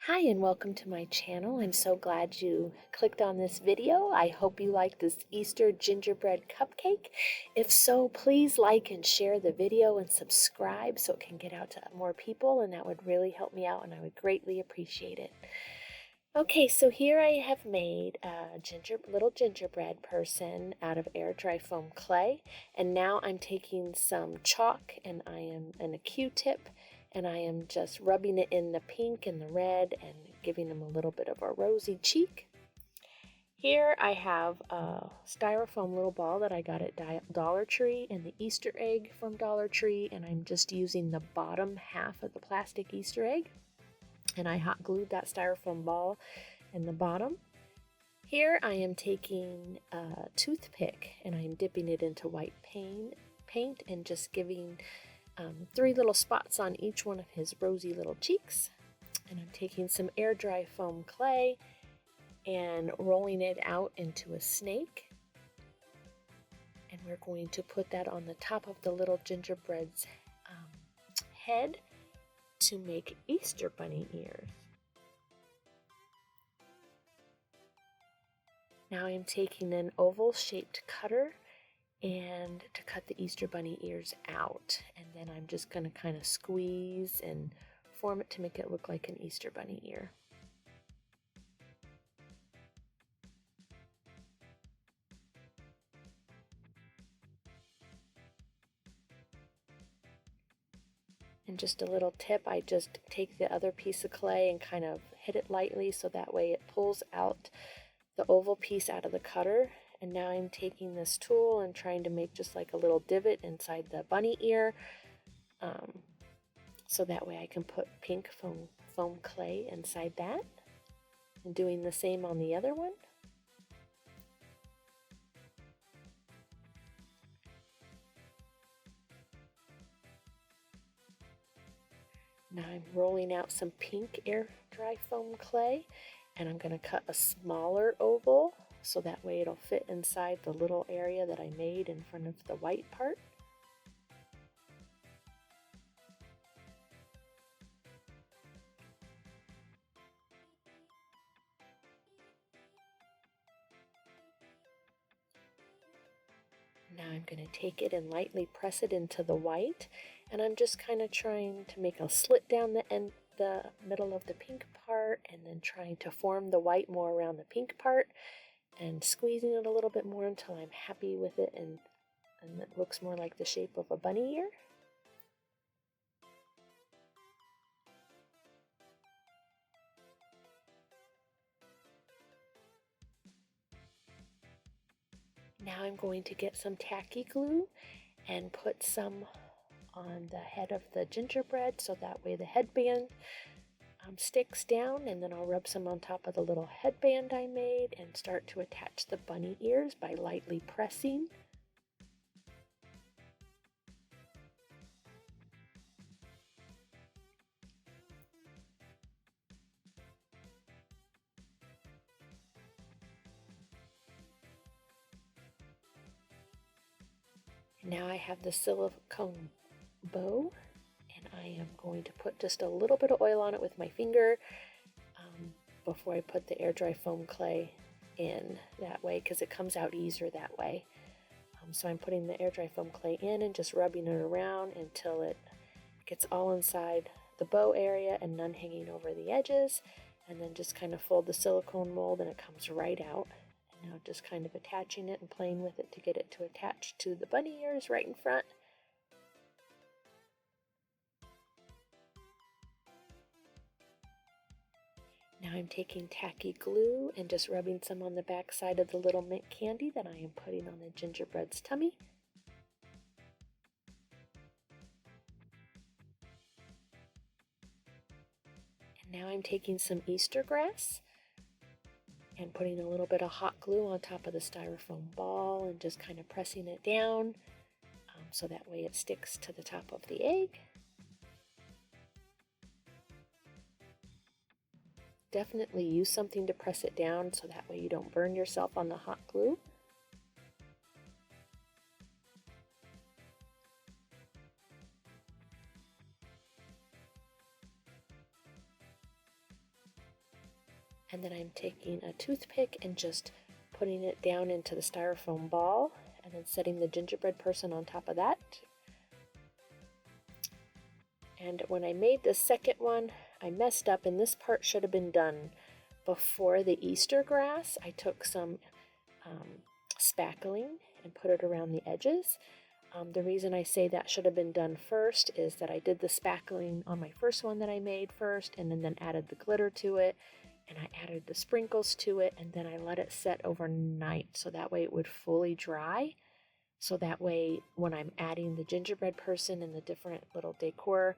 Hi and welcome to my channel. I'm so glad you clicked on this video. I hope you like this Easter gingerbread cupcake. If so, please like and share the video and subscribe so it can get out to more people, and that would really help me out and I would greatly appreciate it. Okay, so here I have made a little gingerbread person out of air dry foam clay, and now I'm taking some chalk and a Q-tip, and I am just rubbing it in the pink and the red and giving them a little bit of a rosy cheek. Here I have a styrofoam little ball that I got at Dollar Tree and the Easter egg from Dollar Tree, and I'm just using the bottom half of the plastic Easter egg. And I hot glued that styrofoam ball in the bottom. Here I am taking a toothpick and I'm dipping it into white paint and just giving 3 little spots on each one of his rosy little cheeks. And I'm taking some air dry foam clay and rolling it out into a snake. And we're going to put that on the top of the little gingerbread's head to make Easter bunny ears. Now I'm taking an oval shaped cutter and to cut the Easter bunny ears out, and then I'm just going to kind of squeeze and form it to make it look like an Easter bunny ear. And just a little tip, I just take the other piece of clay and kind of hit it lightly so that way it pulls out the oval piece out of the cutter. And now I'm taking this tool and trying to make just like a little divot inside the bunny ear, so that way I can put pink foam clay inside that, and doing the same on the other one. Now I'm rolling out some pink air dry foam clay, and I'm going to cut a smaller oval so that way it'll fit inside the little area that I made in front of the white part. Now I'm going to take it and lightly press it into the white, and I'm just kind of trying to make a slit down the middle of the pink part, and then trying to form the white more around the pink part and squeezing it a little bit more until I'm happy with it and it looks more like the shape of a bunny ear. Now I'm going to get some tacky glue and put some on the head of the gingerbread so that way the headband sticks down, and then I'll rub some on top of the little headband I made and start to attach the bunny ears by lightly pressing. Now I have the silicone bow, and I am going to put just a little bit of oil on it with my finger before I put the air dry foam clay in, that way because it comes out easier that way. So I'm putting the air dry foam clay in and just rubbing it around until it gets all inside the bow area and none hanging over the edges, and then just kind of fold the silicone mold and it comes right out. And now just kind of attaching it and playing with it to get it to attach to the bunny ears right in front. Now I'm taking tacky glue and just rubbing some on the back side of the little mint candy that I am putting on the gingerbread's tummy. And now I'm taking some Easter grass and putting a little bit of hot glue on top of the styrofoam ball and just kind of pressing it down so that way it sticks to the top of the egg. Definitely use something to press it down so that way you don't burn yourself on the hot glue. And then I'm taking a toothpick and just putting it down into the styrofoam ball and then setting the gingerbread person on top of that. And when I made the second one, I messed up, and this part should have been done before the Easter grass. I took some spackling and put it around the edges. The reason I say that should have been done first is that I did the spackling on my first one that I made first, and then added the glitter to it, and I added the sprinkles to it, and then I let it set overnight so that way it would fully dry. So that way when I'm adding the gingerbread person and the different little decor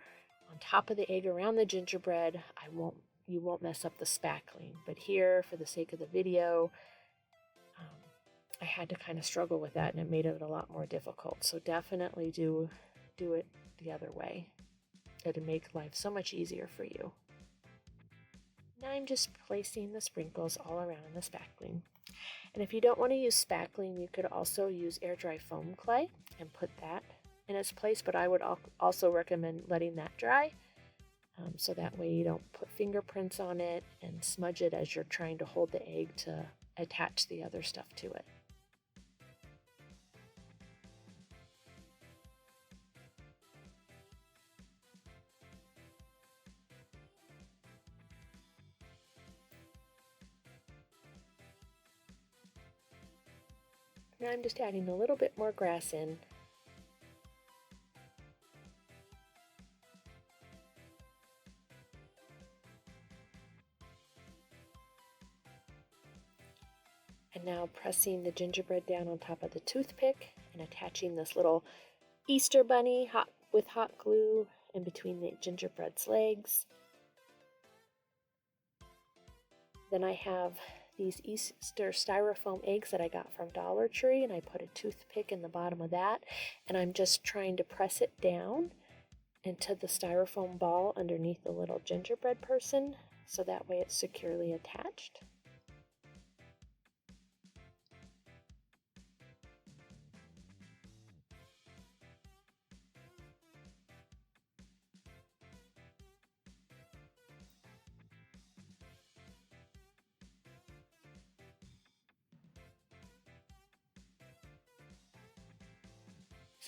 on top of the egg around the gingerbread, you won't mess up the spackling. But here, for the sake of the video, I had to kind of struggle with that, and it made it a lot more difficult. So definitely do it the other way. It'll make life so much easier for you. Now I'm just placing the sprinkles all around the spackling. And if you don't want to use spackling, you could also use air dry foam clay and put that in its place, but I would also recommend letting that dry, so that way you don't put fingerprints on it and smudge it as you're trying to hold the egg to attach the other stuff to it. Now I'm just adding a little bit more grass in. And now pressing the gingerbread down on top of the toothpick and attaching this little Easter bunny with hot glue in between the gingerbread's legs. Then I have these Easter styrofoam eggs that I got from Dollar Tree, and I put a toothpick in the bottom of that, and I'm just trying to press it down into the styrofoam ball underneath the little gingerbread person, so that way it's securely attached.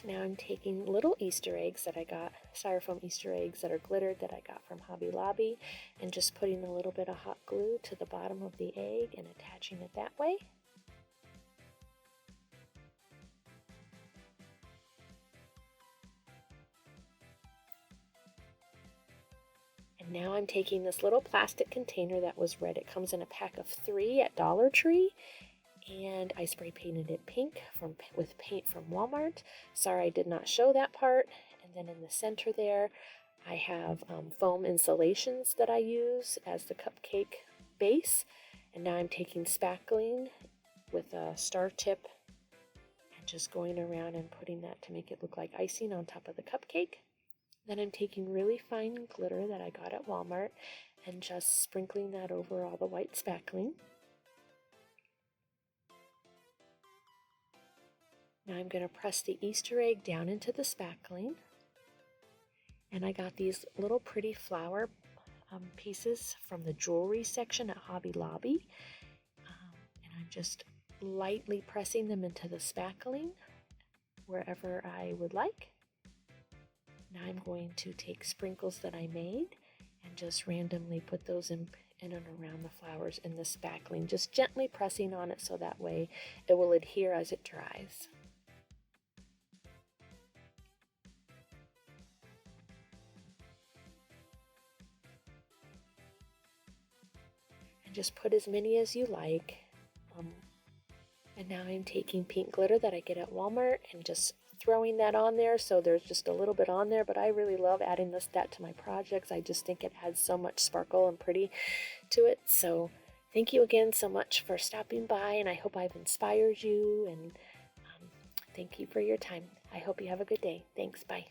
So now I'm taking little Easter eggs that I got, styrofoam Easter eggs that are glittered that I got from Hobby Lobby, and just putting a little bit of hot glue to the bottom of the egg and attaching it that way. And now I'm taking this little plastic container that was red. It comes in a pack of 3 at Dollar Tree, and I spray painted it pink with paint from Walmart. Sorry I did not show that part. And then in the center there, I have foam insulations that I use as the cupcake base. And now I'm taking spackling with a star tip and just going around and putting that to make it look like icing on top of the cupcake. Then I'm taking really fine glitter that I got at Walmart and just sprinkling that over all the white spackling. Now I'm going to press the Easter egg down into the spackling. And I got these little pretty flower pieces from the jewelry section at Hobby Lobby. And I'm just lightly pressing them into the spackling wherever I would like. Now I'm going to take sprinkles that I made and just randomly put those in and around the flowers in the spackling, just gently pressing on it so that way it will adhere as it dries. And just put as many as you like. And now I'm taking pink glitter that I get at Walmart and just throwing that on there, so there's just a little bit on there, but I really love adding that to my projects. I just think it adds so much sparkle and pretty to it. So thank you again so much for stopping by, and I hope I've inspired you, and thank you for your time. I hope you have a good day. Thanks. Bye.